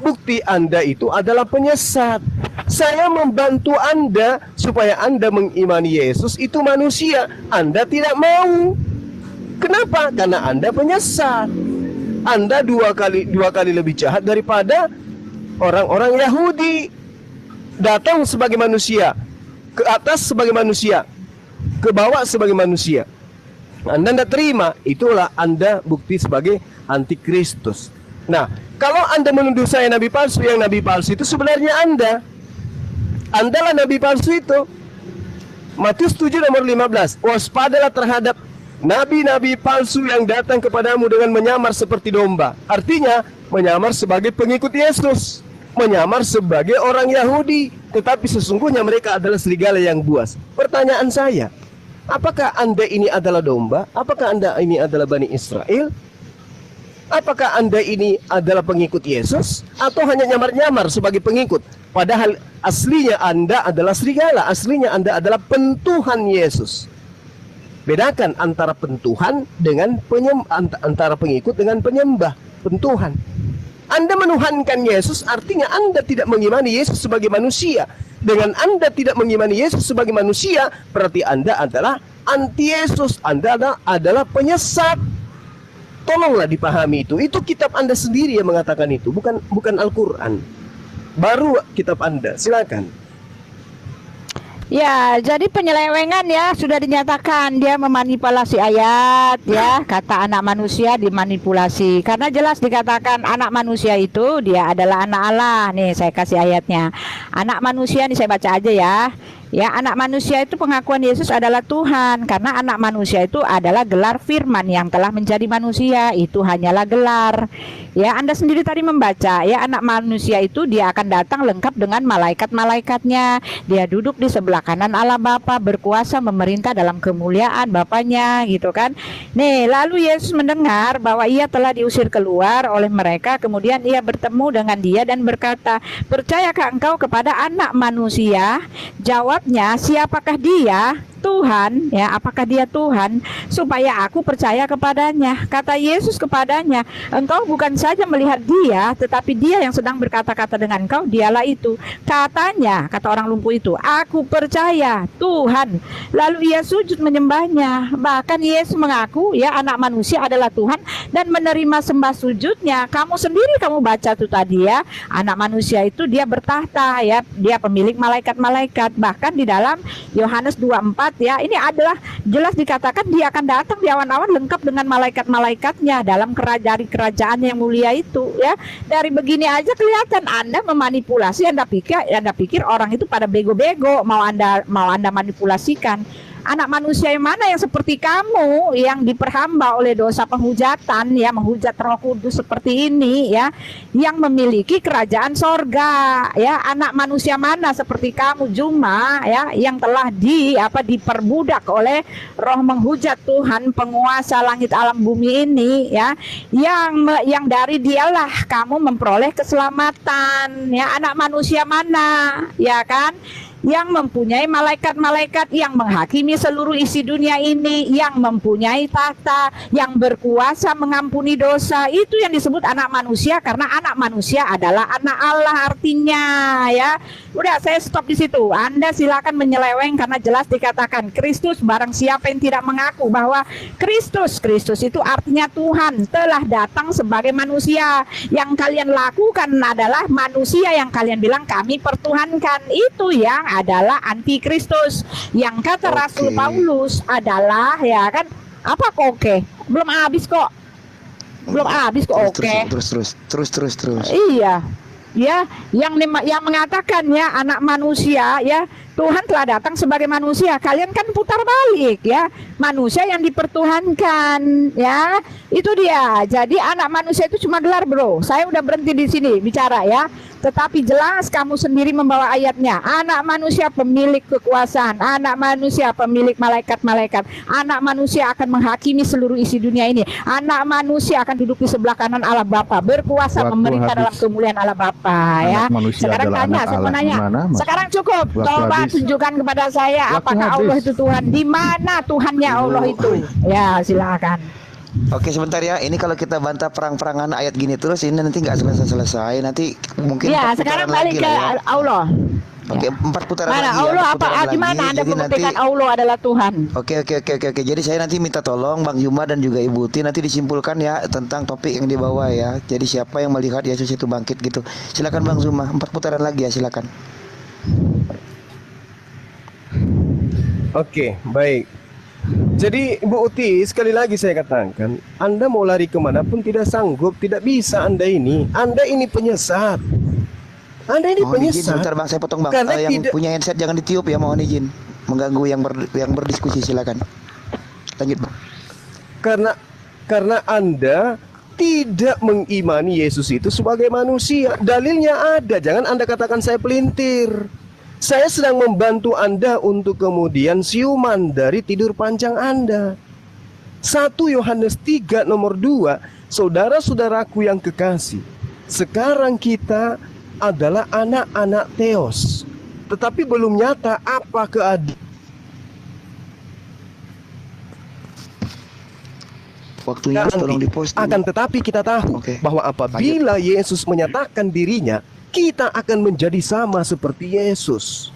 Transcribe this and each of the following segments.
bukti Anda itu adalah penyesat. Saya membantu Anda supaya Anda mengimani Yesus itu manusia. Anda tidak mau. Kenapa? Karena Anda penyesat. Anda dua kali lebih jahat daripada orang-orang Yahudi. Datang sebagai manusia, ke atas sebagai manusia, ke bawah sebagai manusia. Anda tidak terima, itulah Anda bukti sebagai antikristus. Nah, kalau Anda menuduh saya nabi palsu, yang nabi palsu itu sebenarnya Anda lah nabi palsu itu. Matius 7 nomor 15. Waspadalah terhadap nabi-nabi palsu yang datang kepadamu dengan menyamar seperti domba. Artinya menyamar sebagai pengikut Yesus, menyamar sebagai orang Yahudi, tetapi sesungguhnya mereka adalah serigala yang buas. Pertanyaan saya, apakah Anda ini adalah domba? Apakah Anda ini adalah Bani Israel? Apakah Anda ini adalah pengikut Yesus? Atau hanya nyamar-nyamar sebagai pengikut? Padahal aslinya Anda adalah serigala, aslinya Anda adalah pentuhan Yesus. Bedakan antara pentuhan dengan antara pengikut dengan penyembah, pentuhan. Anda menuhankan Yesus, artinya Anda tidak mengimani Yesus sebagai manusia. Dengan Anda tidak mengimani Yesus sebagai manusia, berarti Anda adalah anti-Yesus. Anda adalah penyesat. Tolonglah dipahami itu. Itu kitab Anda sendiri yang mengatakan itu, bukan Al-Quran. Baru kitab Anda, silakan. Ya, jadi penyelewengan ya sudah dinyatakan dia memanipulasi ayat ya, kata anak manusia dimanipulasi. Karena jelas dikatakan anak manusia itu dia adalah anak Allah. Nih saya kasih ayatnya. Anak manusia nih saya baca aja ya. Ya, anak manusia itu pengakuan Yesus adalah Tuhan. Karena anak manusia itu adalah gelar firman yang telah menjadi manusia. Itu hanyalah gelar. Ya, Anda sendiri tadi membaca ya, anak manusia itu dia akan datang lengkap dengan malaikat-malaikatnya. Dia duduk di sebelah kanan Allah Bapa, berkuasa memerintah dalam kemuliaan Bapaknya gitu kan. Nih, lalu Yesus mendengar bahwa ia telah diusir keluar oleh mereka. Kemudian ia bertemu dengan dia dan berkata, "Percayakah engkau kepada anak manusia?" Jawabnya, "Siapakah dia?" Tuhan, ya, apakah dia Tuhan? Supaya aku percaya kepadanya. Kata Yesus kepadanya, "Engkau bukan saja melihat dia, tetapi dia yang sedang berkata-kata dengan engkau, dialah itu." Katanya, kata orang lumpuh itu, "Aku percaya Tuhan." Lalu ia sujud menyembahnya. Bahkan Yesus mengaku, ya, anak manusia adalah Tuhan dan menerima sembah sujudnya. Kamu sendiri kamu baca tuh tadi ya, anak manusia itu dia bertahta, ya, dia pemilik malaikat-malaikat. Bahkan di dalam Yohanes 2:4 ya, ini adalah jelas dikatakan dia akan datang di awan-awan lengkap dengan malaikat-malaikatnya dalam kerajaan yang mulia itu ya. Dari begini aja kelihatan Anda memanipulasi. Anda pikir orang itu pada bego-bego mau Anda manipulasikan. Anak manusia yang mana yang seperti kamu yang diperhamba oleh dosa penghujatan ya, menghujat Roh Kudus seperti ini ya, yang memiliki kerajaan sorga ya. Anak manusia mana seperti kamu Juma ya, yang telah diperbudak oleh roh menghujat Tuhan penguasa langit alam bumi ini ya, yang dari dialah kamu memperoleh keselamatan ya. Anak manusia mana ya kan, yang mempunyai malaikat-malaikat yang menghakimi seluruh isi dunia ini, yang mempunyai tahta, yang berkuasa mengampuni dosa. Itu yang disebut anak manusia, karena anak manusia adalah anak Allah artinya ya. Udah, saya stop di situ. Anda silakan menyeleweng karena jelas dikatakan Kristus. Barang siapa yang tidak mengaku bahwa Kristus itu artinya Tuhan telah datang sebagai manusia. Yang kalian lakukan adalah manusia yang kalian bilang kami pertuhankan. Itu yang adalah antikristus. Yang kata Rasul Paulus adalah ya kan, apa kok oke? Belum habis kok. Oke. Terus. Iya. Ya, yang mengatakan ya anak manusia ya, Tuhan telah datang sebagai manusia. Kalian kan putar balik ya, manusia yang dipertuhankan ya. Itu dia. Jadi anak manusia itu cuma gelar, bro. Saya udah berhenti di sini bicara ya. Tetapi jelas kamu sendiri membawa ayatnya. Anak manusia pemilik kekuasaan, anak manusia pemilik malaikat-malaikat, anak manusia akan menghakimi seluruh isi dunia ini. Anak manusia akan duduk di sebelah kanan Allah Bapa, berkuasa memerintah dalam kemuliaan Allah Bapa ya. Sekarang tanya, saya mau nanya. Sekarang cukup. Coba tunjukkan kepada saya apakah Allah itu Tuhan. Di mana Tuhannya Allah itu? Ya, silakan. Oke sebentar ya. Ini kalau kita bantah perang-perangan ayat gini terus ini nanti nggak selesai-selesai. Nanti mungkin Ya, 4 putaran sekarang lagi balik ke lah ya. Allah. Oke, 4 putaran Mana lagi. Allah ya, 4 apa? putaran Gimana lagi. Anda Jadi membuktikan nanti Allah adalah Tuhan? Oke. Jadi saya nanti minta tolong Bang Juma dan juga Ibu Uti nanti disimpulkan ya tentang topik yang dibawa ya. Jadi siapa yang melihat Yesus itu bangkit gitu. Silakan Bang Zuma, 4 putaran lagi ya, silakan. Oke, baik. Jadi Bu Uti, sekali lagi saya katakan, Anda mau lari kemanapun tidak sanggup, tidak bisa Anda ini. Anda ini penyesat. Anda ini Mohon izin penyesat. sebentar Bang, saya potong Bang. Karena Yang tidak- punya handset jangan ditiup ya, mohon izin. Mengganggu yang berdiskusi, silakan. Lanjut Bang. Karena Anda tidak mengimani Yesus itu sebagai manusia. Dalilnya ada. Jangan Anda katakan saya pelintir. Saya sedang membantu Anda untuk kemudian siuman dari tidur panjang Anda. 1 Yohanes 3 nomor 2, saudara-saudaraku yang kekasih, sekarang kita adalah anak-anak Theos, tetapi belum nyata apa keadaan. Waktunya tolong di-post dulu. Akan tetapi kita tahu Oke. bahwa apabila Yesus menyatakan dirinya, kita akan menjadi sama seperti Yesus.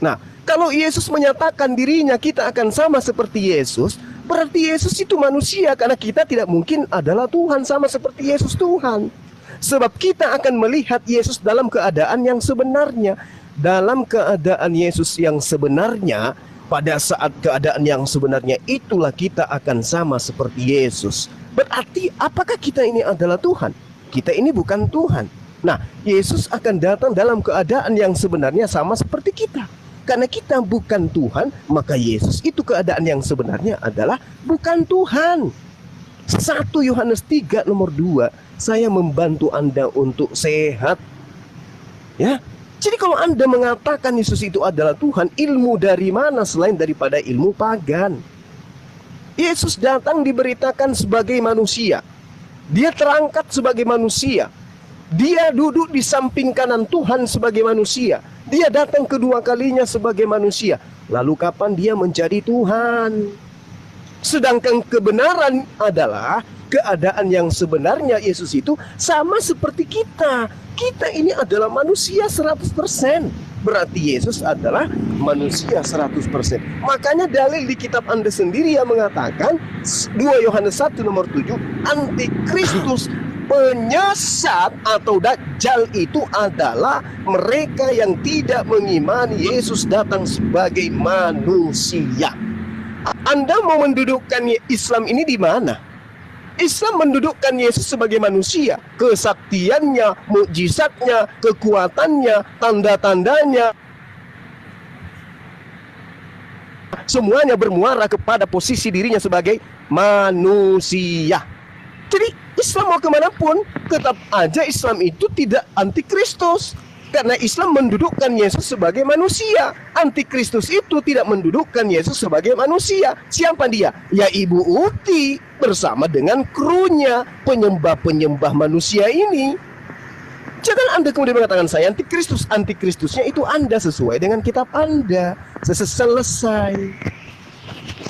Nah, kalau Yesus menyatakan dirinya kita akan sama seperti Yesus, berarti Yesus itu manusia, karena kita tidak mungkin adalah Tuhan sama seperti Yesus Tuhan. Sebab kita akan melihat Yesus dalam keadaan yang sebenarnya. Dalam keadaan Yesus yang sebenarnya, pada saat keadaan yang sebenarnya itulah kita akan sama seperti Yesus. Berarti apakah kita ini adalah Tuhan? Kita ini bukan Tuhan. Nah, Yesus akan datang dalam keadaan yang sebenarnya sama seperti kita. Karena kita bukan Tuhan, maka Yesus itu keadaan yang sebenarnya adalah bukan Tuhan. 1 Yohanes 3 nomor 2, saya membantu Anda untuk sehat. Ya. Jadi kalau Anda mengatakan Yesus itu adalah Tuhan, ilmu dari mana selain daripada ilmu pagan? Yesus datang diberitakan sebagai manusia. Dia terangkat sebagai manusia. Dia duduk di samping kanan Tuhan sebagai manusia. Dia datang kedua kalinya sebagai manusia. Lalu kapan dia menjadi Tuhan? Sedangkan kebenaran adalah keadaan yang sebenarnya Yesus itu sama seperti kita. Kita ini adalah manusia 100%. Berarti Yesus adalah manusia 100%. Makanya dalil di kitab Anda sendiri yang mengatakan 2 Yohanes 1 nomor 7, antikristus penyesat atau dajjal itu adalah mereka yang tidak mengimani Yesus datang sebagai manusia. Anda mau mendudukkan Islam ini di mana? Islam mendudukkan Yesus sebagai manusia. Kesaktiannya, mukjizatnya, kekuatannya, tanda-tandanya, semuanya bermuara kepada posisi dirinya sebagai manusia. Jadi Islam mau kemanapun, tetap aja Islam itu tidak antikristus. Karena Islam mendudukkan Yesus sebagai manusia. Antikristus itu tidak mendudukkan Yesus sebagai manusia. Siapa dia? Ya Ibu Uti bersama dengan krunya, penyembah-penyembah manusia ini. Jangan Anda kemudian mengatakan saya antikristus. Antikristusnya itu Anda sesuai dengan kitab Anda. Selesai.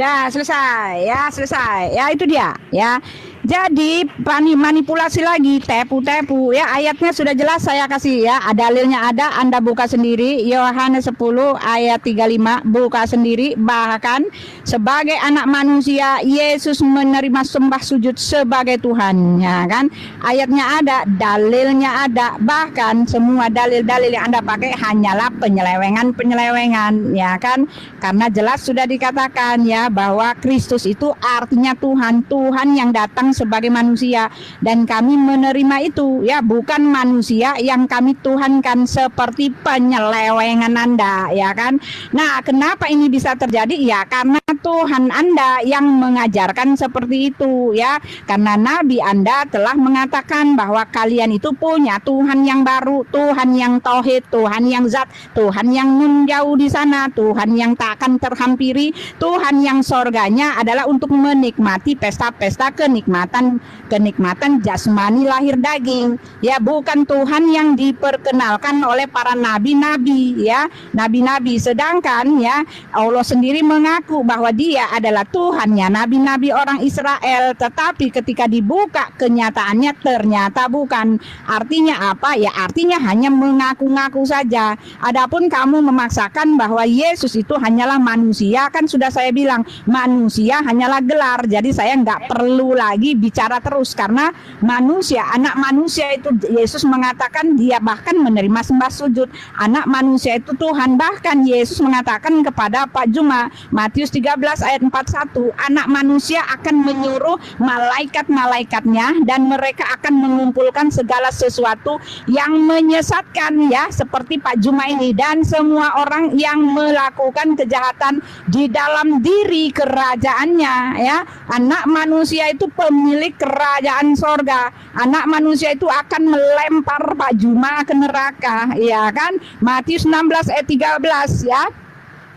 Ya, selesai. Ya, itu dia, ya. Jadi manipulasi lagi, tepu-tepu ya. Ayatnya sudah jelas saya kasih ya. Dalilnya ada, Anda buka sendiri. Yohanes 10 ayat 35, buka sendiri. Bahkan sebagai anak manusia Yesus menerima sembah sujud sebagai Tuhan, ya kan? Ayatnya ada, dalilnya ada. Bahkan semua dalil-dalil yang Anda pakai hanyalah penyelewengan, ya kan? Karena jelas sudah dikatakan ya bahwa Kristus itu artinya Tuhan, Tuhan yang datang sebagai manusia, dan kami menerima itu ya, bukan manusia yang kami tuhankan seperti penyelewengan Anda, ya kan? Nah, kenapa ini bisa terjadi? Ya karena Tuhan Anda yang mengajarkan seperti itu ya. Karena nabi Anda telah mengatakan bahwa kalian itu punya Tuhan yang baru, Tuhan yang tauhid, Tuhan yang zat, Tuhan yang menjauh di sana, Tuhan yang tak akan terhampiri, Tuhan yang sorganya adalah untuk menikmati pesta-pesta kenikmatan kenikmatan jasmani lahir daging. Ya, bukan Tuhan yang diperkenalkan oleh para nabi-nabi, ya, nabi-nabi. Sedangkan ya Allah sendiri mengaku bahwa Dia adalah Tuhannya nabi-nabi orang Israel, tetapi ketika dibuka kenyataannya ternyata bukan. Artinya apa? Ya artinya hanya mengaku-ngaku saja. Adapun kamu memaksakan bahwa Yesus itu hanyalah manusia, kan sudah saya bilang manusia hanyalah gelar. Jadi saya nggak perlu lagi bicara terus karena manusia, anak manusia itu Yesus mengatakan Dia bahkan menerima sembah sujud. Anak manusia itu Tuhan. Bahkan Yesus mengatakan kepada Pak Juma, Matius 13 ayat 41, anak manusia akan menyuruh malaikat-malaikatnya dan mereka akan mengumpulkan segala sesuatu yang menyesatkan, ya, seperti Pak Juma ini dan semua orang yang melakukan kejahatan di dalam diri kerajaannya, ya. Anak manusia itu pemilik kerajaan sorga. Anak manusia itu akan melempar Pak Juma ke neraka, ya kan? Matius 16 ayat 13, ya.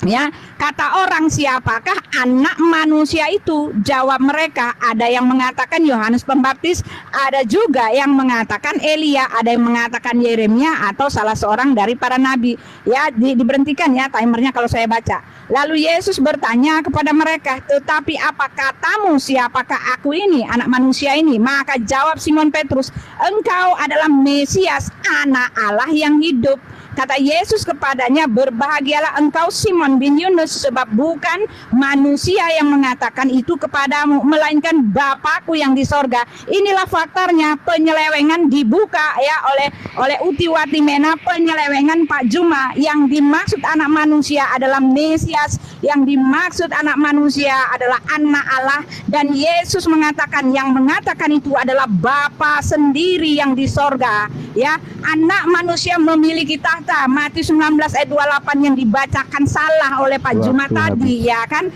Ya, kata orang, siapakah anak manusia itu? Jawab mereka, ada yang mengatakan Yohanes Pembaptis, ada juga yang mengatakan Elia, ada yang mengatakan Yeremia atau salah seorang dari para nabi. Ya, diberhentikan ya timernya kalau saya baca. Lalu Yesus bertanya kepada mereka, tetapi apa katamu, siapakah aku ini, anak manusia ini? Maka jawab Simon Petrus, engkau adalah Mesias, anak Allah yang hidup. Kata Yesus kepadanya, berbahagialah engkau Simon bin Yunus, sebab bukan manusia yang mengatakan itu kepadamu, melainkan Bapakku yang di sorga. Inilah faktornya, penyelewengan dibuka ya oleh Uti Watimena, penyelewengan Pak Juma. Yang dimaksud anak manusia adalah Mesias, yang dimaksud anak manusia adalah anak Allah, dan Yesus mengatakan yang mengatakan itu adalah Bapa sendiri yang di sorga. Ya, anak manusia memiliki tahta. Matius 19 ayat 28 yang dibacakan salah oleh Pak Juma tadi, ya kan?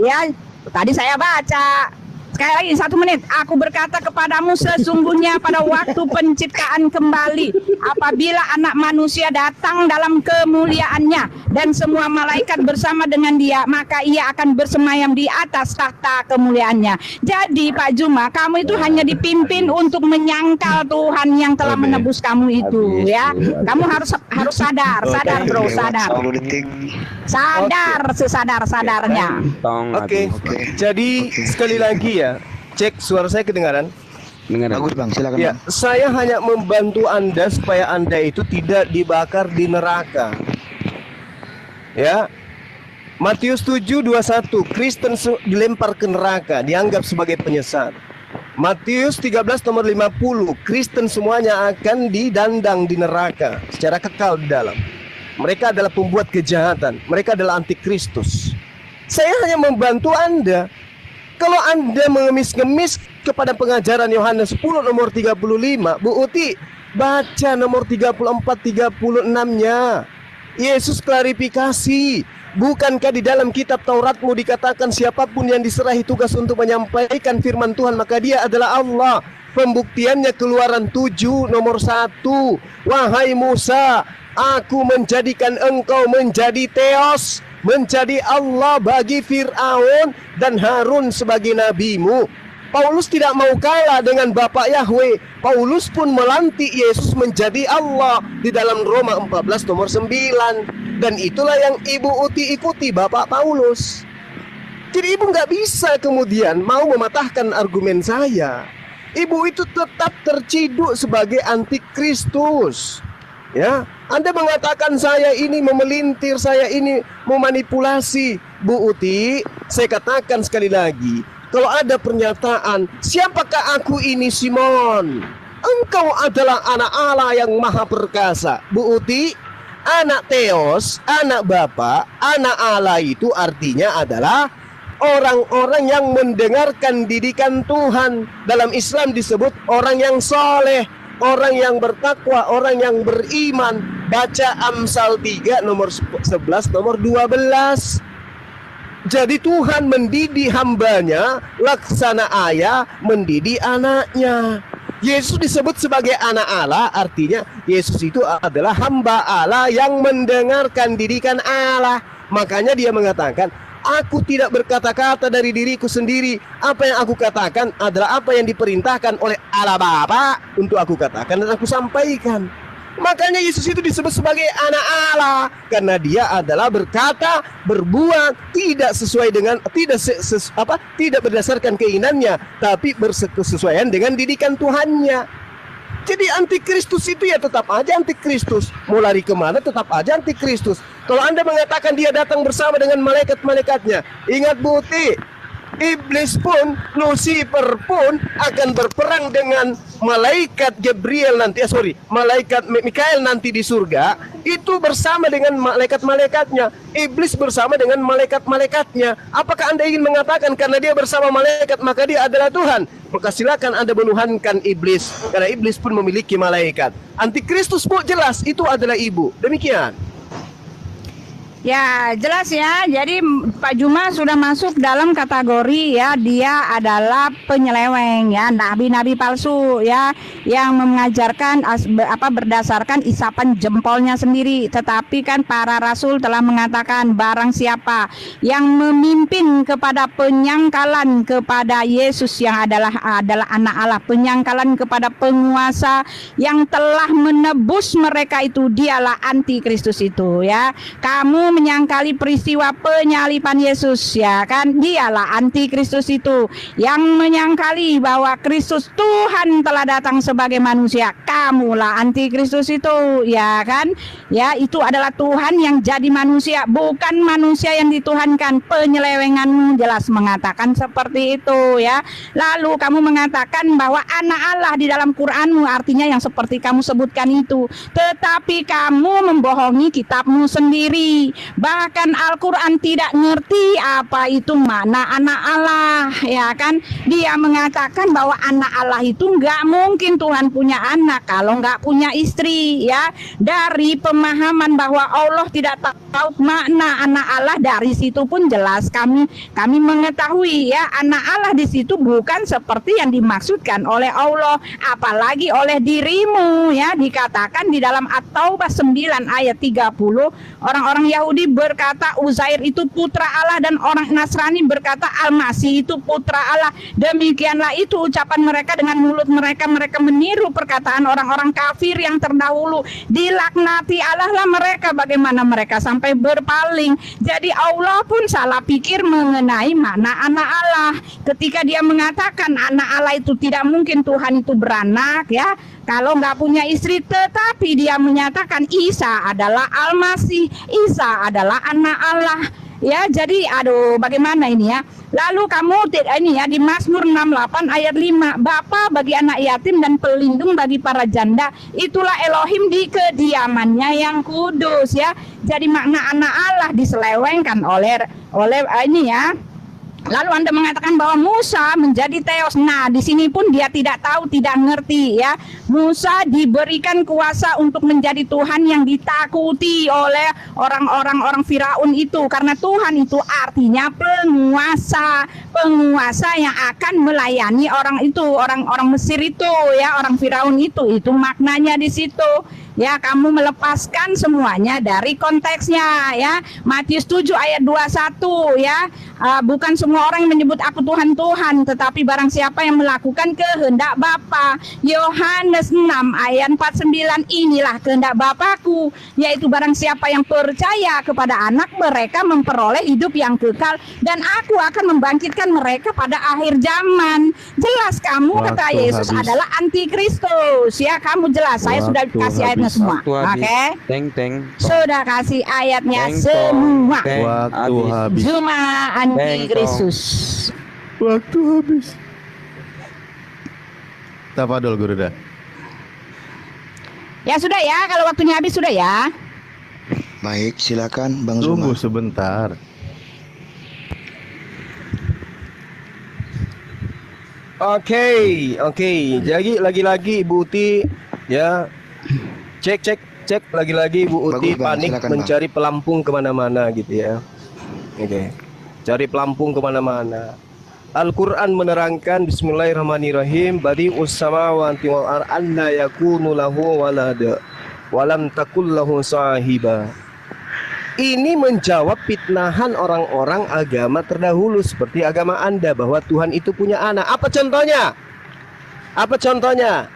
Ya, tadi saya baca. Sekali lagi 1 menit. Aku berkata kepadamu, sesungguhnya pada waktu penciptaan kembali, apabila anak manusia datang dalam kemuliaannya dan semua malaikat bersama dengan Dia, maka Ia akan bersemayam di atas tahta kemuliaannya. Jadi Pak Juma, kamu itu hanya dipimpin untuk menyangkal Tuhan yang telah menebus kamu itu, ya. Kamu harus sadar bro, sadar. Sadar sesadar-sadarnya. Oke. Jadi sekali lagi ya, cek suara saya kedengaran. Bagus Bang, silakan Ya, Bang. saya hanya membantu Anda supaya Anda itu tidak dibakar di neraka. Ya. Matius 7:21, Kristen dilempar ke neraka, dianggap sebagai penyesat. Matius 13 nomor 50, Kristen semuanya akan didandang di neraka secara kekal di dalam. Mereka adalah pembuat kejahatan, mereka adalah antikristus. Saya hanya membantu Anda. Kalau Anda mengemis-ngemis kepada pengajaran Yohanes 10 nomor 35, Bu Uti, baca nomor 34-36-nya. Yesus klarifikasi, bukankah di dalam kitab Tauratmu dikatakan siapapun yang diserahi tugas untuk menyampaikan firman Tuhan, maka dia adalah Allah. Pembuktiannya Keluaran 7 nomor 1, wahai Musa, aku menjadikan engkau menjadi Theos, menjadi Allah bagi Fir'aun dan Harun sebagai nabimu. Paulus tidak mau kalah dengan Bapak Yahweh. Paulus pun melantik Yesus menjadi Allah di dalam Roma 14 nomor 9. Dan itulah yang Ibu Uti ikuti Bapak Paulus. Jadi Ibu nggak bisa kemudian mau mematahkan argumen saya. Ibu itu tetap terciduk sebagai antikristus. Ya, Anda mengatakan saya ini memelintir, saya ini memanipulasi. Bu Uti, saya katakan sekali lagi, kalau ada pernyataan, siapakah aku ini Simon? Engkau adalah anak Allah yang maha perkasa. Bu Uti, anak Theos, anak Bapa, anak Allah itu artinya adalah orang-orang yang mendengarkan didikan Tuhan. Dalam Islam disebut orang yang soleh, orang yang bertakwa, orang yang beriman. Baca Amsal 3 nomor 11 nomor 12. Jadi Tuhan mendidik hambanya, laksana ayah mendidik anaknya. Yesus disebut sebagai anak Allah, artinya Yesus itu adalah hamba Allah yang mendengarkan didikan Allah. Makanya dia mengatakan, Aku tidak berkata-kata dari diriku sendiri. Apa yang aku katakan adalah apa yang diperintahkan oleh Allah Bapa untuk aku katakan dan aku sampaikan. Makanya Yesus itu disebut sebagai anak Allah karena dia adalah berkata, berbuat tidak sesuai dengan tidak berdasarkan keinginannya, tapi bersesuaian dengan didikan Tuhannya. Jadi antikristus itu ya tetap aja antikristus. Mau lari kemana tetap aja antikristus. Kalau Anda mengatakan dia datang bersama dengan malaikat-malaikatnya, ingat Buti, iblis pun, Lucifer pun akan berperang dengan malaikat Gabriel nanti, malaikat Mikael nanti di surga. Itu bersama dengan malaikat-malaikatnya. Iblis bersama dengan malaikat-malaikatnya. Apakah Anda ingin mengatakan karena dia bersama malaikat maka dia adalah Tuhan? Maka silakan Anda menuhankan iblis, karena iblis pun memiliki malaikat. Antikristus pun jelas itu adalah ibu. Demikian. Ya, jelas ya. Jadi Pak Juma sudah masuk dalam kategori ya, dia adalah penyeleweng ya, nabi-nabi palsu ya, yang mengajarkan berdasarkan isapan jempolnya sendiri. Tetapi kan para rasul telah mengatakan barang siapa yang memimpin kepada penyangkalan kepada Yesus yang adalah anak Allah, penyangkalan kepada penguasa yang telah menebus mereka, itu dialah antikristus itu ya. Kamu menyangkali peristiwa penyaliban Yesus ya kan, dialah antikristus itu yang menyangkali bahwa Kristus Tuhan telah datang sebagai manusia. Kamulah antikristus itu ya kan, ya itu adalah Tuhan yang jadi manusia, bukan manusia yang dituhankan. Penyelewenganmu jelas mengatakan seperti itu ya. Lalu kamu mengatakan bahwa anak Allah di dalam Quranmu, artinya yang seperti kamu sebutkan itu, tetapi kamu membohongi kitabmu sendiri. Bahkan Al-Quran tidak ngerti apa itu makna anak Allah ya kan. Dia mengatakan bahwa anak Allah itu nggak mungkin Tuhan punya anak kalau nggak punya istri ya. Dari pemahaman bahwa Allah tidak tahu makna anak Allah, dari situ pun jelas kami mengetahui ya, anak Allah di situ bukan seperti yang dimaksudkan oleh Allah, apalagi oleh dirimu ya. Dikatakan di dalam At-Taubah 9 ayat 30, orang-orang Yahudi berkata Uzair itu putra Allah, dan orang Nasrani berkata Al-Masih itu putra Allah. Demikianlah itu ucapan mereka, dengan mulut mereka meniru perkataan orang-orang kafir yang terdahulu. Dilaknati Allah lah mereka, bagaimana mereka sampai berpaling. Jadi Allah pun salah pikir mengenai makna anak Allah ketika dia mengatakan anak Allah itu tidak mungkin Tuhan itu beranak ya, kalau nggak punya istri. Tetapi dia menyatakan Isa adalah Al-Masih, Isa adalah anak Allah ya. Jadi aduh, bagaimana ini ya. Lalu kamu ini ya, di Mazmur 68 ayat 5, Bapa bagi anak yatim dan pelindung bagi para janda, itulah Elohim di kediamannya yang kudus ya. Jadi makna anak Allah diselewengkan oleh ini ya. Lalu Anda mengatakan bahwa Musa menjadi Theos. Nah, di sini pun dia tidak tahu, tidak ngerti ya. Musa diberikan kuasa untuk menjadi Tuhan yang ditakuti oleh orang Firaun itu, karena Tuhan itu artinya penguasa yang akan melayani orang itu, orang Mesir itu ya, orang Firaun itu maknanya di situ. Ya, kamu melepaskan semuanya dari konteksnya ya. Matius 7 ayat 21 ya. Bukan semua orang yang menyebut aku Tuhan, tetapi barang siapa yang melakukan kehendak Bapa. Yohanes 6 ayat 49, inilah kehendak Bapakku, yaitu barang siapa yang percaya kepada anak, mereka memperoleh hidup yang kekal, dan aku akan membangkitkan mereka pada akhir zaman. Jelas kamu kata Yesus adalah antikristus ya. Kamu jelas, saya sudah kasih ayatnya semua. Oke. Sudah kasih ayatnya semua. Waktu habis. Cuma antikristus. Waktu habis. Tafadhol Guru dah. Ya sudah ya, kalau waktunya habis sudah ya. Baik, silakan Bang Zuma. Tunggu sebentar. Oke. Jadi lagi-lagi Ibu Uti ya, cek lagi-lagi Ibu Uti Bagus, Bang. panik Silakan, mencari pelampung kemana-mana gitu ya. Oke. Cari pelampung kemana-mana. Al-Quran menerangkan Bismillahirrahmanirrahim, Badi'us samawati wal ard anna yakunu lahu walada walam takul lahu sahiba. Ini menjawab fitnahan orang-orang agama terdahulu seperti agama Anda bahwa Tuhan itu punya anak. Apa contohnya? Apa contohnya?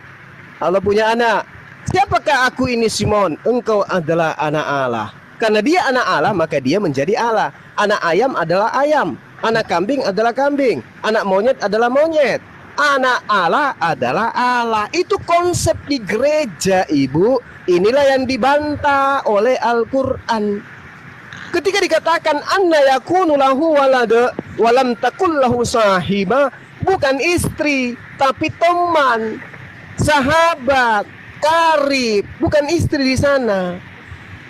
Allah punya anak. Siapakah aku ini Simon? Engkau adalah anak Allah. Karena dia anak Allah maka dia menjadi Allah. Anak ayam adalah ayam. Anak kambing adalah kambing. Anak monyet adalah monyet. Anak Allah adalah Allah. Itu konsep di gereja, Ibu. Inilah yang dibantah oleh Al-Quran. Ketika dikatakan anna yakunu lahu walada walam takul lahu sahiba, bukan istri tapi teman, sahabat, karib, bukan istri di sana.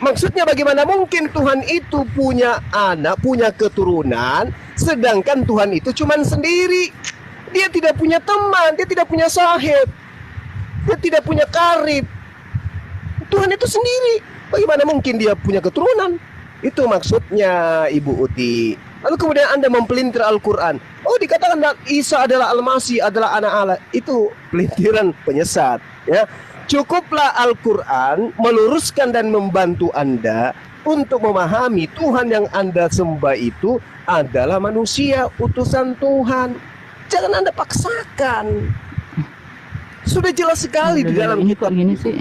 Maksudnya bagaimana mungkin Tuhan itu punya anak, punya keturunan, sedangkan Tuhan itu cuman sendiri. Dia tidak punya teman, dia tidak punya sahib, dia tidak punya karib. Tuhan itu sendiri. Bagaimana mungkin dia punya keturunan? Itu maksudnya, Ibu Uti. Lalu kemudian Anda mempelintir Al-Quran. Oh, dikatakan Isa adalah Al-Masih, adalah anak Allah. Itu pelintiran penyesat, ya. Cukuplah Al-Quran meluruskan dan membantu Anda untuk memahami Tuhan yang Anda sembah itu adalah manusia, utusan Tuhan. Jangan Anda paksakan. Sudah jelas sekali di dalam ini kitab kok gini sih.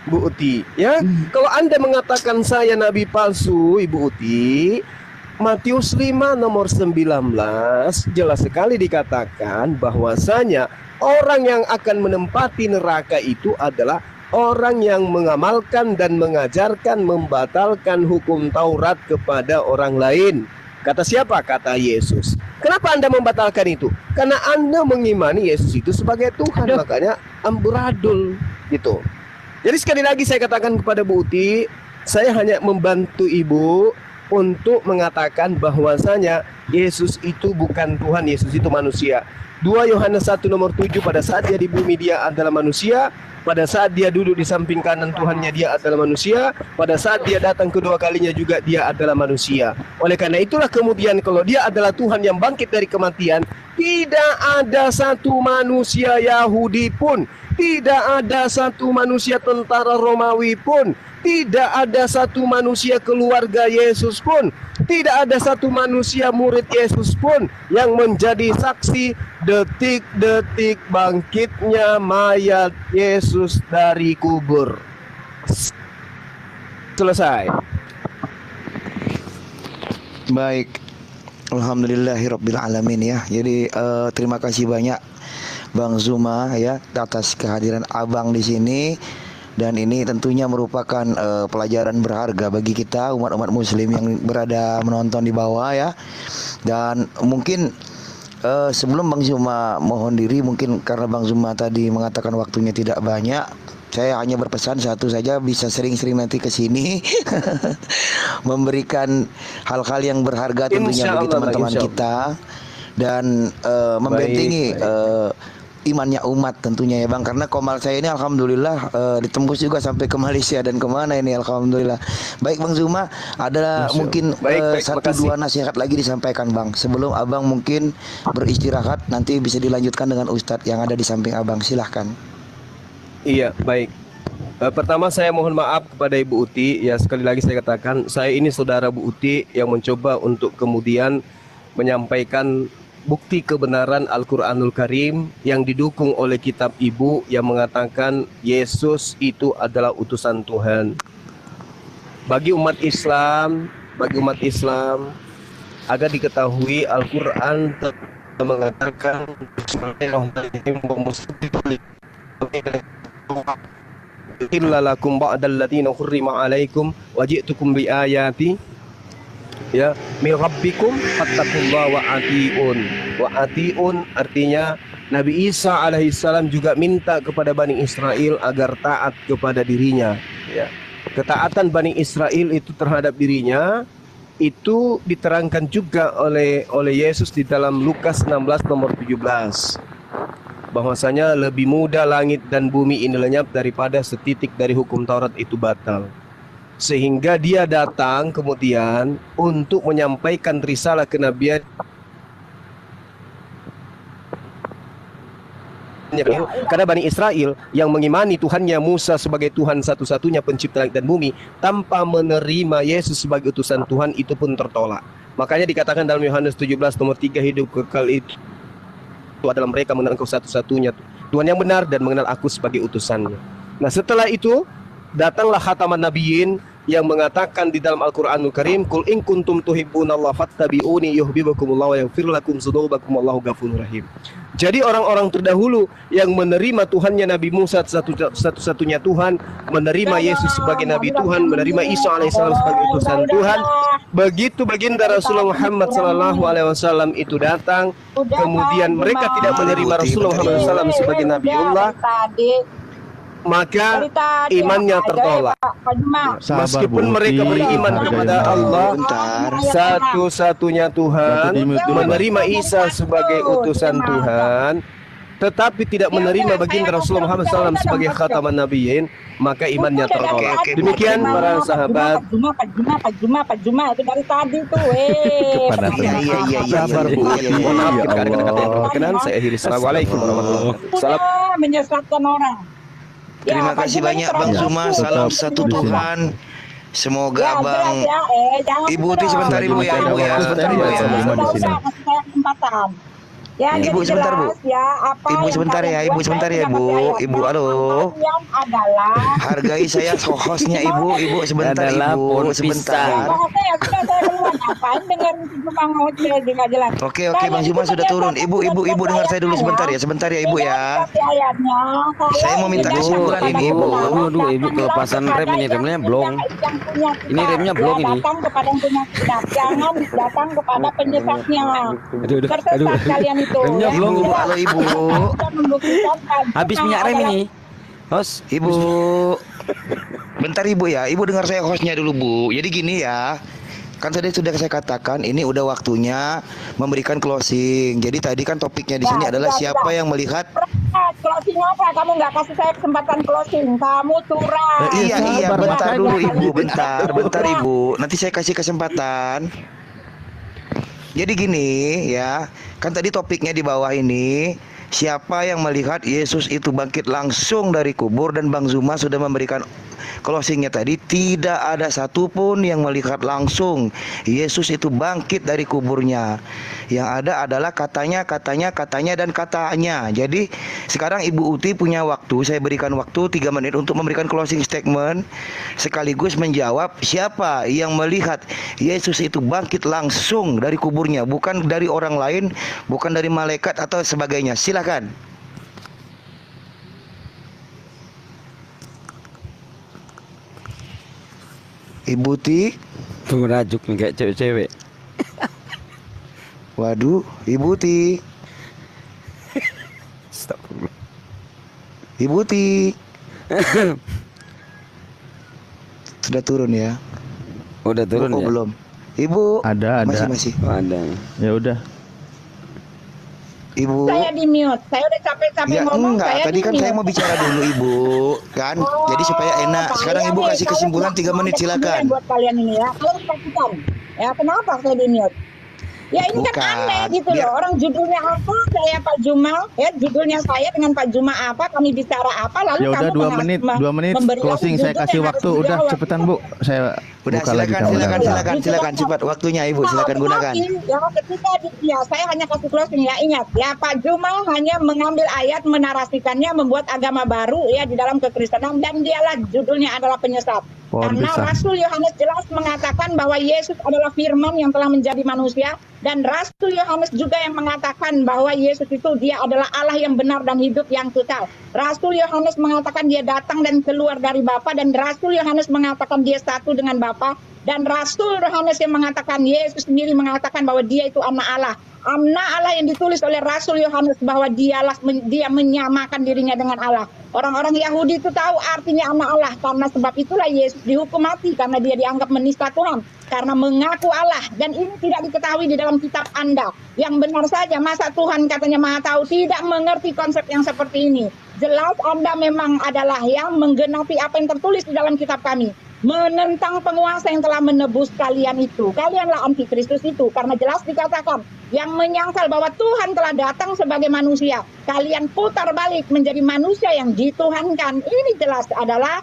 Bu Uti, ya. Kalau Anda mengatakan saya nabi palsu, Ibu Uti, Matius 5 nomor 19 jelas sekali dikatakan bahwasanya orang yang akan menempati neraka itu adalah orang yang mengamalkan dan mengajarkan membatalkan hukum Taurat kepada orang lain. Kata siapa? Kata Yesus. Kenapa Anda membatalkan itu? Karena Anda mengimani Yesus itu sebagai Tuhan. Makanya amburadul gitu. Jadi sekali lagi saya katakan kepada Bu Uti, saya hanya membantu Ibu untuk mengatakan bahwasanya Yesus itu bukan Tuhan, Yesus itu manusia. 2 Yohanes 1 nomor 7, pada saat dia di bumi dia adalah manusia, pada saat dia duduk di samping kanan Tuhannya dia adalah manusia, pada saat dia datang kedua kalinya juga dia adalah manusia. Oleh karena itulah kemudian kalau dia adalah Tuhan yang bangkit dari kematian, tidak ada satu manusia Yahudi pun, tidak ada satu manusia tentara Romawi pun, tidak ada satu manusia keluarga Yesus pun, tidak ada satu manusia murid Yesus pun yang menjadi saksi detik-detik bangkitnya mayat Yesus dari kubur. Selesai. Baik. Alhamdulillahirabbil alamin ya. Jadi terima kasih banyak Bang Zuma ya atas kehadiran Abang di sini, dan ini tentunya merupakan pelajaran berharga bagi kita umat-umat muslim yang berada menonton di bawah ya. Dan mungkin sebelum Bang Zuma mohon diri, mungkin karena Bang Zuma tadi mengatakan waktunya tidak banyak, saya hanya berpesan satu saja, bisa sering-sering nanti ke sini memberikan hal-hal yang berharga tentunya bagi teman-teman kita, dan membentengi imannya umat tentunya ya Bang, karena komal saya ini alhamdulillah ditembus juga sampai ke Malaysia dan kemana ini alhamdulillah. Baik Bang Zuma, ada mungkin satu dua nasihat lagi disampaikan Bang sebelum Abang mungkin beristirahat, nanti bisa dilanjutkan dengan Ustadz yang ada di samping Abang, silahkan. Iya, baik. Pertama saya mohon maaf kepada Ibu Uti. Ya, sekali lagi saya katakan, saya ini saudara Bu Uti yang mencoba untuk kemudian menyampaikan bukti kebenaran Al-Quranul Karim yang didukung oleh kitab Ibu yang mengatakan Yesus itu adalah utusan Tuhan. Bagi umat Islam, agar diketahui Al-Quran mengatakan illalakum ba'dalladziina hurrima 'alaikum wa ji'tukum bi ayati ya min rabbikum fattaqullaha wa atiun. Wa atiun artinya Nabi Isa alaihissalam juga minta kepada Bani Israel agar taat kepada dirinya ya. Ketaatan Bani Israel itu terhadap dirinya itu diterangkan juga oleh Yesus di dalam Lukas 16 nomor 17. Bahwasanya lebih mudah langit dan bumi ini lenyap daripada setitik dari hukum Taurat itu batal. Sehingga dia datang kemudian untuk menyampaikan risalah kenabian Tuhannya. Karena Bani Israel yang mengimani Tuhannya Musa sebagai Tuhan satu-satunya pencipta langit dan bumi tanpa menerima Yesus sebagai utusan Tuhan, itu pun tertolak. Makanya dikatakan dalam Yohanes 17 nomor 3, hidup kekal itu adalah mereka mengenal Engkau satu-satunya Tuhan yang benar dan mengenal Aku sebagai utusannya. Nah, setelah itu datanglah khataman nabiyyin yang mengatakan di dalam Al-Qur'anul Karim, "Qul in kuntum tuhibbunallaha fattabi'uni yuhibbukumullah wa yaghfir lakum dzunubakum wallahu ghafurur rahim." Jadi orang-orang terdahulu yang menerima Tuhannya Nabi Musa satu-satunya Tuhan, menerima Yesus sebagai Nabi Tuhan, menerima Isa alaihissalam sebagai utusan Tuhan, begitu baginda Rasulullah Muhammad sallallahu alaihi wasallam itu datang, kemudian mereka tidak menerima Rasulullah Muhammad SAW sebagai Nabiullah, maka imannya tertolak. Meskipun mereka beriman kepada Allah satu-satunya Tuhan, menerima Isa sebagai utusan Tuhan, tetapi tidak menerima baginda Rasulullah Muhammad SAW sebagai khataman nabiyyin, maka imannya tertolak. Demikian para sahabat. Pak Juma itu dari tadi tuh. Iya. Sabar Bu. Mohon maaf kita ada kata-kata yang berkenan. Saya akhiri. Assalamualaikum warahmatullahi wabarakatuh. Salam. Menyesatkan orang. Terima kasih banyak Bang Zuma, salam satu Tuhan. Semoga Abang Ibu Uti sebentar Ibu ya, Ibu ya. Sebentar Ibu ya. Ya, Ibu sebentar Bu. Ibu sebentar ya, Ibu sebentar ya Bu. Ibu halo. Yang adalah Hargai saya hostnya Ibu. Ibu sebentar Ibu, sebentar. Ngapain dengar cuma ngoceh nggak jelas. Oke Bang Zuma sudah turun. Ibu dengar saya dulu sebentar ya Ibu ya. Saya mau minta kesimpulan ini Ibu. Ibu kelepasan rem ini, remnya blong. Ini remnya blong ini. Datang kepada yang punya kitab, jangan datang kepada penyesatnya. Tersesat kalian itu. Remnya blong Ibu. Halo Ibu. Habis minyak rem ini. Hos, Ibu. Bentar Ibu ya. Ibu dengar saya hostnya dulu Bu. Jadi gini ya. Kan tadi sudah saya katakan ini udah waktunya memberikan closing. Jadi tadi kan topiknya di sini adalah siapa yang melihat. Closing apa? Kamu nggak kasih saya kesempatan closing. Kamu curang. Iya, bentar dulu Ibu, bentar Ibu. Nanti saya kasih kesempatan. Jadi gini ya, kan tadi topiknya di bawah ini, siapa yang melihat Yesus itu bangkit langsung dari kubur, dan Bang Zuma sudah memberikan closingnya tadi. Tidak ada satupun yang melihat langsung Yesus itu bangkit dari kuburnya. Yang ada adalah katanya, dan katanya. Jadi sekarang Ibu Uti punya waktu, saya berikan waktu 3 menit untuk memberikan closing statement, sekaligus menjawab siapa yang melihat Yesus itu bangkit langsung dari kuburnya, bukan dari orang lain, bukan dari malaikat atau sebagainya. Silakan. Ibu Ti. pengrajuk nih kayak cewek-cewek. Waduh, Ibu Ti. Ibu Ti. Sudah turun ya? Udah turun ya? Belum. Ibu. Ada. Masih. Oh, ada. Ya udah. Ibu. Saya di mute. Saya udah capek-capek Ya ngomong. enggak, Saya tadi kan di-mute. saya mau bicara dulu Ibu, kan? Jadi supaya enak. Sekarang Ibu kasih kesimpulan 3 menit, silakan. Buat kalian ini ya. Tolong pastikan. Ya, kenapa saya di mute? Ya ini Bukan. kan aneh gitu Biar- loh. Orang judulnya apa? Saya Pak Juma. Ya judulnya saya dengan Pak Juma apa? Kami bicara apa? Lalu Ya udah kamu 2 menit memberikan closing, saya judul kasih yang waktu. harus Udah dijawab. cepetan Bu. Saya Udah buka lagi silakan cepat waktunya Ibu, silakan gunakan. Ya, ketika saya hanya kasih closing ya, ingat ya, Pak Juma hanya mengambil ayat, menarasikannya, membuat agama baru ya di dalam kekristenan, dan dialah judulnya adalah penyesat. Pohon Karena pisang. Rasul Yohanes jelas mengatakan bahwa Yesus adalah firman yang telah menjadi manusia, dan Rasul Yohanes juga yang mengatakan bahwa Yesus itu dia adalah Allah yang benar dan hidup yang kekal. Rasul Yohanes mengatakan dia datang dan keluar dari Bapa, dan Rasul Yohanes mengatakan dia satu dengan Bapa, dan Rasul Yohanes yang mengatakan Yesus sendiri mengatakan bahwa dia itu anak Allah. Anak Allah yang ditulis oleh Rasul Yohanes bahwa dia menyamakan dirinya dengan Allah. Orang-orang Yahudi itu tahu artinya anak Allah, karena sebab itulah Yesus dihukum mati karena dia dianggap menista Tuhan karena mengaku Allah, dan ini tidak diketahui di dalam kitab Anda. Yang benar saja, masa Tuhan katanya Maha Tahu tidak mengerti konsep yang seperti ini. Jelas Anda memang adalah yang menggenapi apa yang tertulis di dalam kitab kami. menentang penguasa yang telah menebus kalian itu. Kalianlah antikristus itu, karena jelas dikatakan yang menyangkal bahwa Tuhan telah datang sebagai manusia, kalian putar balik menjadi manusia yang dituhankan. Ini jelas adalah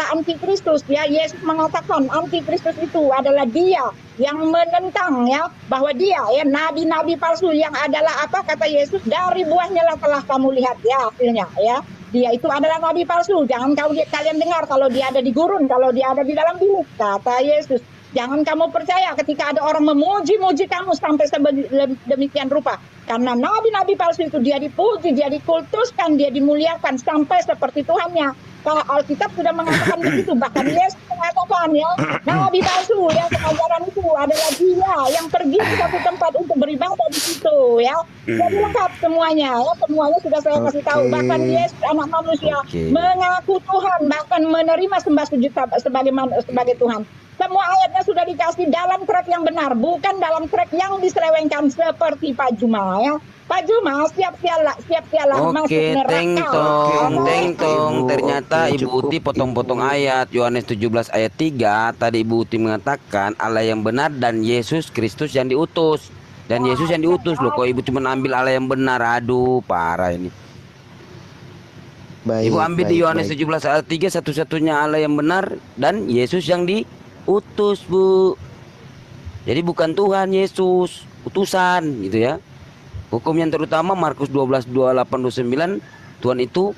antikristus ya. Yesus mengatakan antikristus itu adalah dia yang menentang ya, bahwa dia ya nabi-nabi palsu yang adalah apa kata Yesus, dari buahnya lah telah kamu lihat ya hasilnya ya. Dia itu adalah nabi palsu. Jangan kalian dengar kalau dia ada di gurun, kalau dia ada di dalam bilik, kata Yesus. Jangan kamu percaya ketika ada orang memuji-muji kamu sampai demikian rupa. Karena nabi-nabi palsu itu dia dipuji, dia dikultuskan, dia dimuliakan sampai seperti Tuhannya. Kalau Alkitab sudah mengatakan begitu, bahkan Yesus mengatakan ya, nabi palsu yang pengajaran itu adalah dia yang pergi ke satu tempat untuk beribadah di situ ya. Jadi lengkap semuanya ya, semuanya sudah saya kasih tahu. Bahkan Yesus anak manusia mengaku Tuhan, bahkan menerima sembah sujud sebagai Tuhan. Semua ayatnya sudah dikasih dalam track yang benar, bukan dalam track yang diselewengkan seperti Pak Juma ya. Pak Juma siap-siaplah Oke, teng tong. Ternyata Ibu Uti potong-potong ayat. Yohanes 17 ayat 3. Tadi Ibu Uti mengatakan Allah yang benar dan Yesus Kristus yang diutus. Dan Yesus yang diutus loh. Kok Ibu cuma ambil Allah yang benar? Aduh, parah ini. Baik, Ibu ambil di Yohanes 17 ayat 3 satu-satunya Allah yang benar dan Yesus yang diutus, Bu. Jadi bukan Tuhan Yesus, utusan gitu ya. Hukum yang terutama Markus 12, 28, 29, Tuhan itu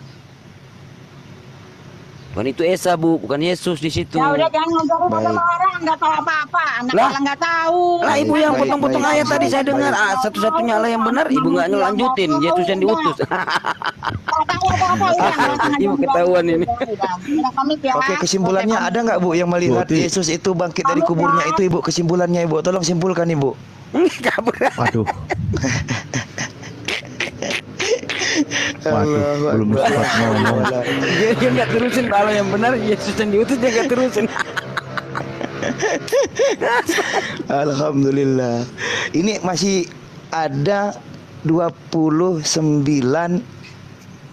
Esa, Bu, bukan Yesus di situ. Ya udah jangan ngobrol sama orang, nggak tahu apa-apa. Anak Lah. malah nggak tahu. Lah Ibu yang potong-potong ayat tadi saya dengar satu-satunya Allah yang benar, Ibu nggak ngelanjutin, Yesus yang diutus. Nggak tahu apa-apa. Ibu ketahuan ini. Oke, kesimpulannya ada nggak Bu yang melihat Bu, Uti. Yesus itu bangkit dari kuburnya itu, Ibu? Kesimpulannya Ibu, tolong simpulkan Ibu. Kabur. Waduh. Waduh, belum sempat ngomong. Dia nggak terusin Allah yang benar, Yesus yang diutus dia nggak terusin. Alhamdulillah. Ini masih ada 29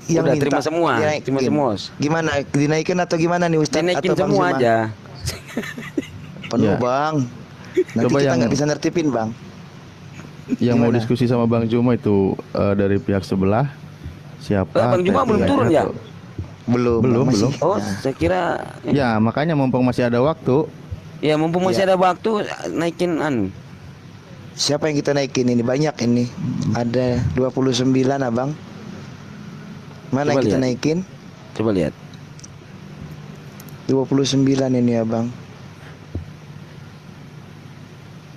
yang Udah minta terima semua, dinaikin. terima semua. Gimana? Dinaikin atau gimana nih Ustaz? Dinaikin atau Bang semua Zuma? aja. Penuh Ya. Bang. Nanti Coba kita yang- nggak bisa nertipin Bang. Yang mau Gimana? diskusi sama Bang Juma itu dari pihak sebelah siapa? Bang Juma belum turun ya? Belum. Belum, Bang, masih. belum. Oh, saya kira Ya, makanya mumpung masih ada waktu. ya mumpung masih Ya. ada waktu naikin Siapa yang kita naikin ini? Banyak ini. Ada 29 Abang. Mana Coba yang kita lihat. naikin? Coba lihat. 29 ini Abang.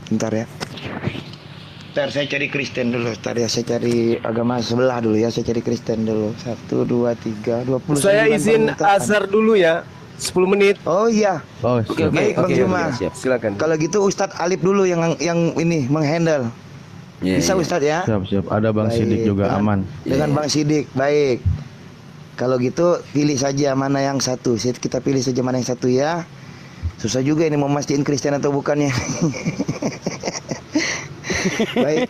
Bentar ya. Bentar saya cari Kristen dulu. Bentar ya, saya cari agama sebelah dulu ya. Saya cari Kristen dulu. 1, 2, 3, 29. Saya izin permintaan. azar dulu ya, 10 menit. Oh iya. Oh, Oke, siap. Baik, Bang Juma. siap. Silakan. Kalau gitu Ustadz Alif dulu yang ini menghandle. Ya, Bisa ya. Ustadz ya? Siap. Ada Bang Baik, Sidik juga dengan- aman. Dengan Bang Sidik, baik. Kalau gitu pilih saja mana yang satu. Kita pilih saja mana yang satu ya. Susah juga ini mau mastiin Kristen atau bukannya. Baik.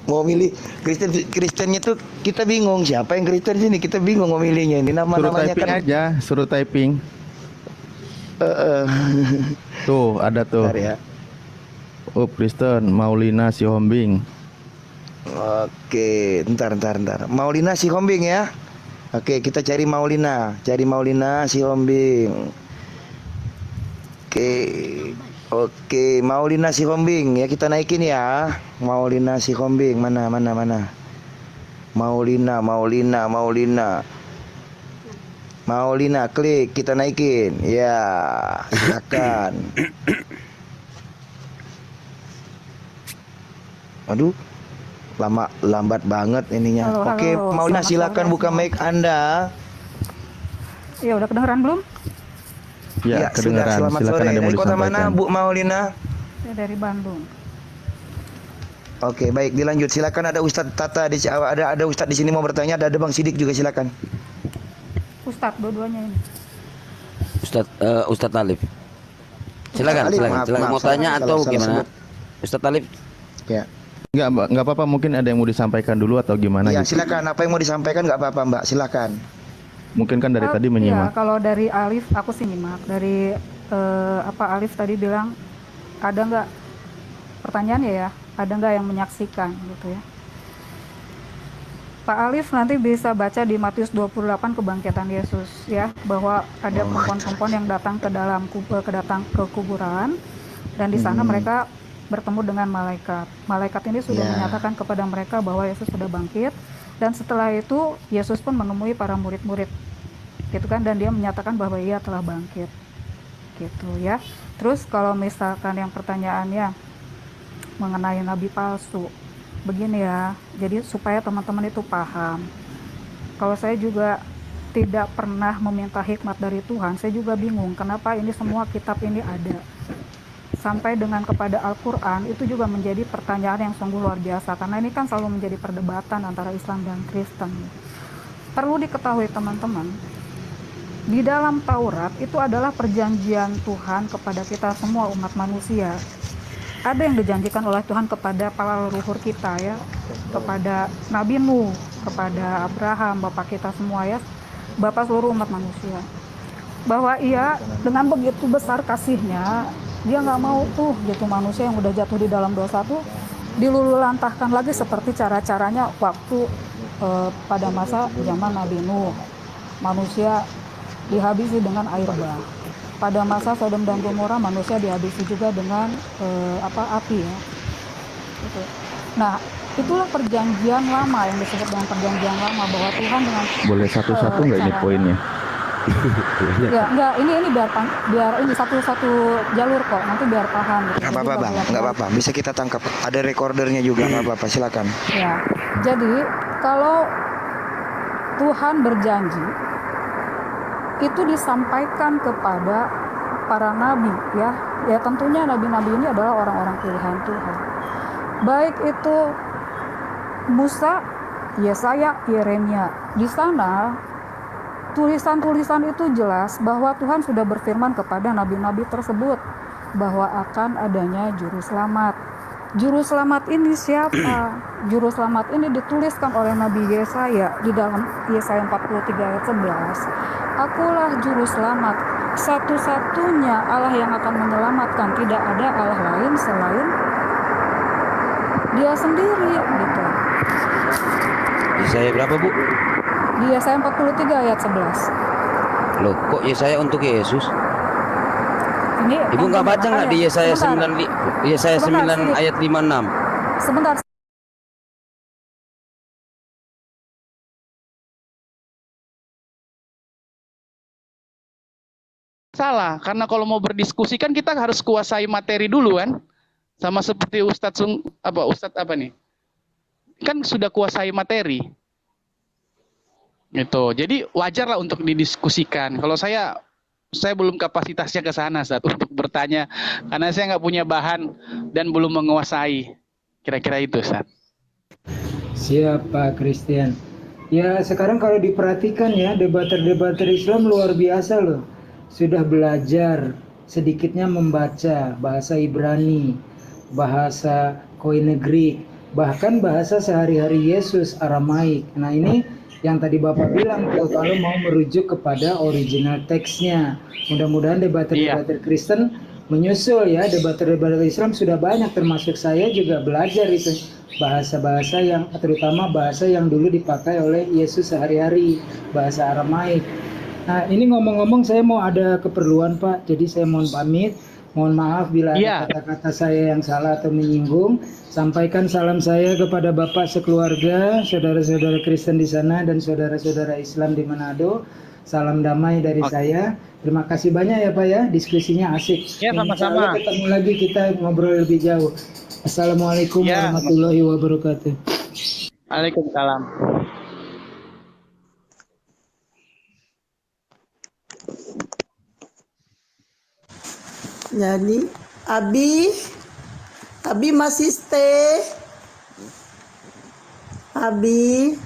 Mau milih Kristennya tuh kita bingung siapa yang Kristen sini, kita bingung mau milihnya ini Suruh nama-namanya typing kan. aja, suruh typing. eh. Tuh, ada tuh. Bentar ya. Oh, Kristen, Maulina Sihombing. Oke, ntar. Maulina Sihombing ya. Oke, kita cari Maulina Sihombing. Oke, Maulina Sihombing ya, kita naikin ya. Maulina Sihombing mana? Maulina, klik, kita naikin. Ya, silakan. Aduh, lambat banget ininya. Halo, Oke, halo. Maulina Selamat silakan sore buka semua. mic Anda. Ya udah kedengeran belum? Ya, sudah. kedengeran. Selamat Silakan sore. ada yang mau Dari kota mana, disampaikan. Bu Maulina? Ya dari Bandung. Oke, baik, dilanjut. Silakan, ada Ustadz Tata di ada Ustadz di sini mau bertanya, ada Bang Sidik juga silakan. Ustadz dua-duanya ini. Ustadz Alif. Silakan, Alif, silakan. maaf, Silakan maaf, mau tanya salah atau sebut. gimana? Ustadz Alif. Ya. Enggak apa-apa, mungkin ada yang mau disampaikan dulu atau gimana Iya, gitu. silakan. Apa yang mau disampaikan nggak apa-apa, Mbak. Silakan. Mungkin kan dari tadi Iya, menyimak. kalau dari Alif aku sih nyimak. Dari Alif tadi bilang ada nggak, pertanyaannya ya, ada nggak yang menyaksikan gitu ya. Pak Alif nanti bisa baca di Matius 28 kebangkitan Yesus ya, bahwa ada perempuan-perempuan yang datang ke kuburan, dan di sana mereka bertemu dengan malaikat. Malaikat ini sudah Ya. menyatakan kepada mereka bahwa Yesus sudah bangkit, dan setelah itu Yesus pun menemui para murid-murid gitu kan, dan dia menyatakan bahwa ia telah bangkit gitu ya. Terus kalau misalkan yang pertanyaannya mengenai nabi palsu, begini ya, jadi supaya teman-teman itu paham, kalau saya juga tidak pernah meminta hikmat dari Tuhan, saya juga bingung kenapa ini semua kitab ini ada. Sampai dengan kepada Al-Quran, itu juga menjadi pertanyaan yang sungguh luar biasa, karena ini kan selalu menjadi perdebatan antara Islam dan Kristen. Perlu diketahui teman-teman, di dalam Taurat itu adalah perjanjian Tuhan kepada kita semua umat manusia. Ada yang dijanjikan oleh Tuhan kepada para leluhur kita ya, kepada Nabi Nuh, kepada Abraham, bapak kita semua ya, bapak seluruh umat manusia, bahwa ia dengan begitu besar kasihnya, dia nggak mau tuh gitu manusia yang udah jatuh di dalam dosa tuh dilululantahkan lagi seperti cara-caranya waktu pada masa zaman Nabi Nuh, manusia dihabisi dengan air bah. Pada masa Sodom dan Gomora manusia dihabisi juga dengan api ya. Gitu. Nah, itulah perjanjian lama yang disebut dengan perjanjian lama, bahwa Tuhan dengan Boleh satu-satu nggak ini caranya. poinnya? Ya, enggak, ini biar ini satu-satu jalur kok, nanti biar paham gitu. Nggak Jadi apa-apa bang, bagian nggak apa-apa. Bisa kita tangkap. Ada recordernya juga, nggak apa-apa. Silakan. Ya, jadi kalau Tuhan berjanji, itu disampaikan kepada para nabi ya. Ya tentunya nabi-nabi ini adalah orang-orang pilihan Tuhan. Baik itu Musa, Yesaya, Yeremia. Di sana tulisan-tulisan itu jelas bahwa Tuhan sudah berfirman kepada nabi-nabi tersebut bahwa akan adanya juru selamat. Juru selamat ini siapa? Juru selamat ini dituliskan oleh Nabi Yesaya di dalam Yesaya 43 ayat 11. Akulah juru selamat, satu-satunya Allah yang akan menyelamatkan, tidak ada Allah lain selain Dia sendiri gitu. Yesaya berapa, Bu? Di Yesaya 43 ayat 11. Loh, kok Yesaya untuk Yesus? Ini Ibu nggak baca nggak di Yesaya Sebentar. 9 Yesaya 9 ayat 56? Sebentar. Salah, karena kalau mau berdiskusi kan kita harus kuasai materi dulu kan. Sama seperti Ustadz apa nih? Kan sudah kuasai materi. Gitu. Jadi wajar lah untuk didiskusikan. Kalau saya belum kapasitasnya ke sana Ustadz untuk bertanya, karena saya nggak punya bahan dan belum menguasai. Kira-kira itu Ustadz. Siapa Christian? Ya sekarang kalau diperhatikan ya, debater-debater Islam luar biasa loh. Sudah belajar, sedikitnya membaca bahasa Ibrani, bahasa Koine Greek, bahkan bahasa sehari-hari Yesus, Aramaik. Nah ini yang tadi Bapak bilang tuh, kalau mau merujuk kepada original teksnya. Mudah-mudahan debater-debater Kristen menyusul ya, debater-debater Islam sudah banyak, termasuk saya juga belajar itu bahasa-bahasa yang, terutama bahasa yang dulu dipakai oleh Yesus sehari-hari, bahasa Aramaik. Nah ini ngomong-ngomong saya mau ada keperluan Pak, jadi saya mohon pamit, mohon maaf bila ada kata-kata saya yang salah atau menyinggung. Sampaikan salam saya kepada Bapak sekeluarga, saudara-saudara Kristen di sana dan saudara-saudara Islam di Manado. Salam damai dari saya. Terima kasih banyak ya Pak ya, diskusinya asik. Ya sama-sama. Ketemu lagi kita ngobrol lebih jauh. Assalamualaikum warahmatullahi wabarakatuh. Waalaikumsalam. Jadi Abi masih stay. Abi